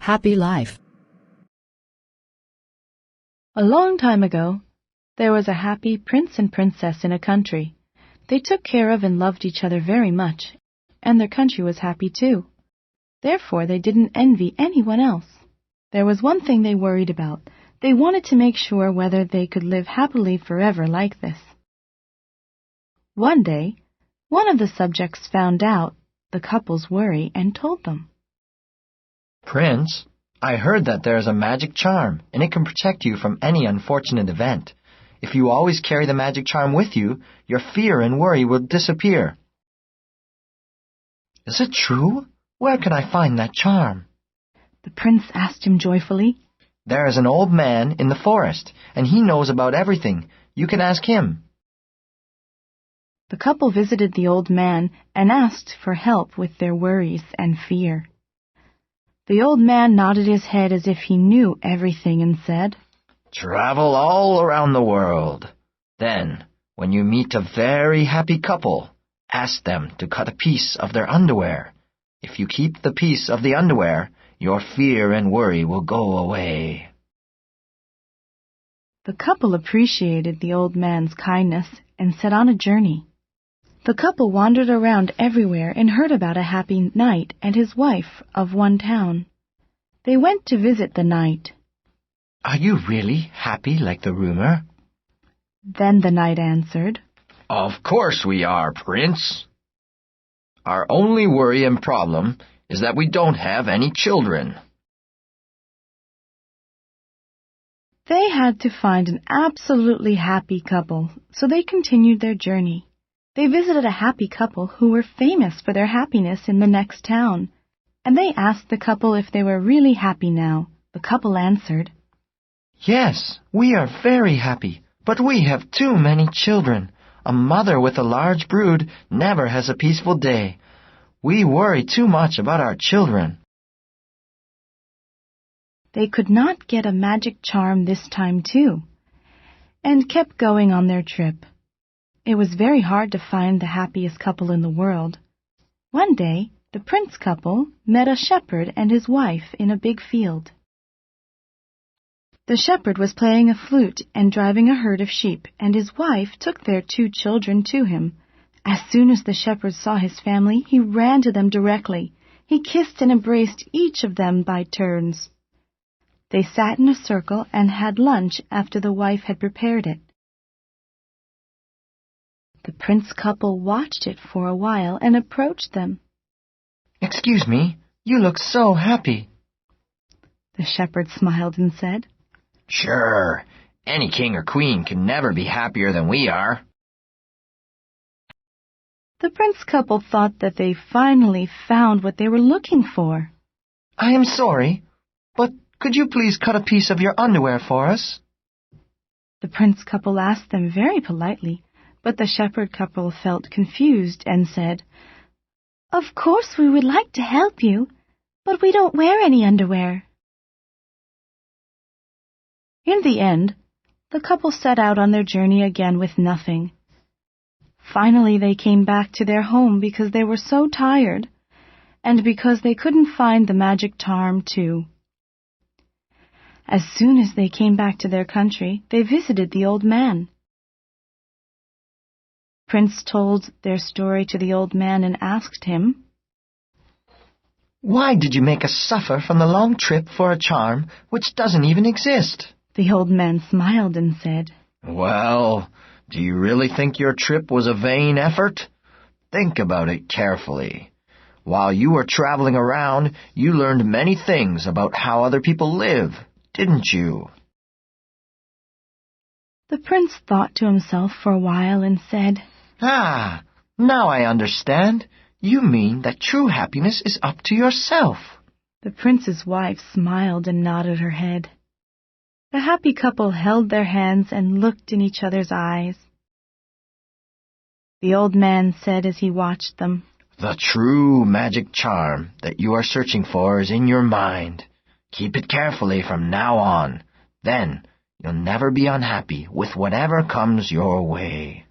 Happy life. A long time ago, there was a happy prince and princess in a country. They took care of and loved each other very much, and their country was happy too. Therefore, they didn't envy anyone else. There was one thing they worried about. They wanted to make sure whether they could live happily forever like this. One day, one of the subjects found out the couple's worry and told them. Prince, I heard that there is a magic charm, and it can protect you from any unfortunate event. If you always carry the magic charm with you, your fear and worry will disappear. Is it true? Where can I find that charm? The prince asked him joyfully. There is an old man in the forest, and he knows about everything. You can ask him. The couple visited the old man and asked for help with their worries and fear. The old man nodded his head as if he knew everything and said, Travel all around the world. Then, when you meet a very happy couple, ask them to cut a piece of their underwear. If you keep the piece of the underwear, your fear and worry will go away. The couple appreciated the old man's kindness and set on a journey. The couple wandered around everywhere and heard about a happy knight and his wife of one town. They went to visit the knight. Are you really happy like the rumor? Then the knight answered, Of course we are, Prince. Our only worry and problem is that we don't have any children. They had to find an absolutely happy couple, so they continued their journey. They visited a happy couple who were famous for their happiness in the next town, and they asked the couple if they were really happy now. The couple answered, Yes, we are very happy, but we have too many children. A mother with a large brood never has a peaceful day. We worry too much about our children. They could not get a magic charm this time too, and kept going on their trip. It was very hard to find the happiest couple in the world. One day, the prince couple met a shepherd and his wife in a big field. The shepherd was playing a flute and driving a herd of sheep, and his wife took their 2 children to him. As soon as the shepherd saw his family, he ran to them directly. He kissed and embraced each of them by turns. They sat in a circle and had lunch after the wife had prepared it. The prince couple watched it for a while and approached them. Excuse me, you look so happy. The shepherd smiled and said, Sure, any king or queen can never be happier than we are. The prince couple thought that they finally found what they were looking for. I am sorry, but could you please cut a piece of your underwear for us? The prince couple asked them very politely, but the shepherd couple felt confused and said, Of course we would like to help you, but we don't wear any underwear. In the end, the couple set out on their journey again with nothing. Finally, they came back to their home because they were so tired, and because they couldn't find the magic charm too. As soon as they came back to their country, they visited the old man. Prince told their story to the old man and asked him, Why did you make us suffer from the long trip for a charm which doesn't even exist? The old man smiled and said, Well, do you really think your trip was a vain effort? Think about it carefully. While you were traveling around, you learned many things about how other people live, didn't you? The prince thought to himself for a while and said, Ah, now I understand. You mean that true happiness is up to yourself. The prince's wife smiled and nodded her head. The happy couple held their hands and looked in each other's eyes. The old man said as he watched them, The true magic charm that you are searching for is in your mind. Keep it carefully from now on. Then you'll never be unhappy with whatever comes your way.